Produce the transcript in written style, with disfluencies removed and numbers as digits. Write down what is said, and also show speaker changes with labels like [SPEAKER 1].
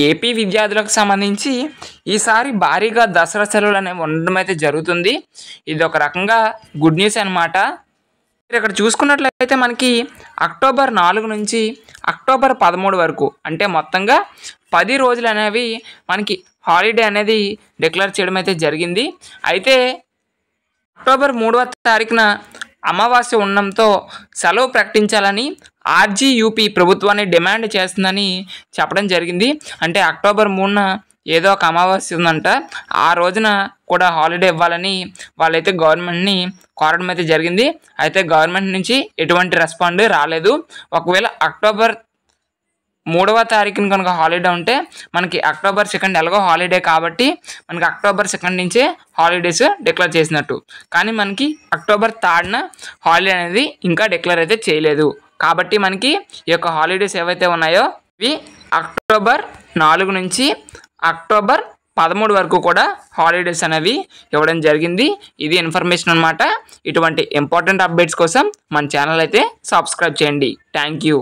[SPEAKER 1] AP విద్యార్థులకు సంబంధించి ఈసారి భారీగా దసరా సెలవులు అనేవి ఉండడం అయితే జరుగుతుంది. ఇది ఒక రకంగా గుడ్ న్యూస్ అనమాట. ఇక్కడ చూసుకున్నట్లయితే మనకి అక్టోబర్ 4 నుంచి అక్టోబర్ 13 వరకు అంటే మొత్తంగా 10 రోజులు అనేవి మనకి హాలిడే అనేది డిక్లేర్ చేయడం అయితే జరిగింది. అయితే అక్టోబర్ 3వ తారీఖున అమావాస్య ఉండడంతో సెలవు ప్రకటించాలని ఆర్జీయూపీ ప్రభుత్వాన్ని డిమాండ్ చేస్తుందని చెప్పడం జరిగింది. అంటే అక్టోబర్ 3న ఏదో ఒక అమావాస్య ఉందంట, ఆ రోజున కూడా హాలిడే ఇవ్వాలని వాళ్ళైతే గవర్నమెంట్ని కోరడం అయితే జరిగింది. అయితే గవర్నమెంట్ నుంచి ఎటువంటి రెస్పాండ్ రాలేదు. ఒకవేళ అక్టోబర్ 3వ తారీఖున కనుక హాలిడే ఉంటే మనకి అక్టోబర్ 2 ఎలాగో హాలిడే కాబట్టి మనకి అక్టోబర్ 2 నుంచే హాలిడేస్ డిక్లేర్ చేసినట్టు. కానీ మనకి అక్టోబర్ 3న హాలిడే అనేది ఇంకా డిక్లేర్ అయితే చేయలేదు. కాబట్టి మనకి ఈ యొక్క హాలిడేస్ ఏవైతే ఉన్నాయో ఇవి అక్టోబర్ 4 నుంచి అక్టోబర్ 13 వరకు కూడా హాలిడేస్ అనేవి ఇవ్వడం జరిగింది. ఇది ఇన్ఫర్మేషన్ అనమాట. ఇటువంటి ఇంపార్టెంట్ అప్డేట్స్ కోసం మన ఛానల్ అయితే సబ్స్క్రైబ్ చేయండి. Thank you.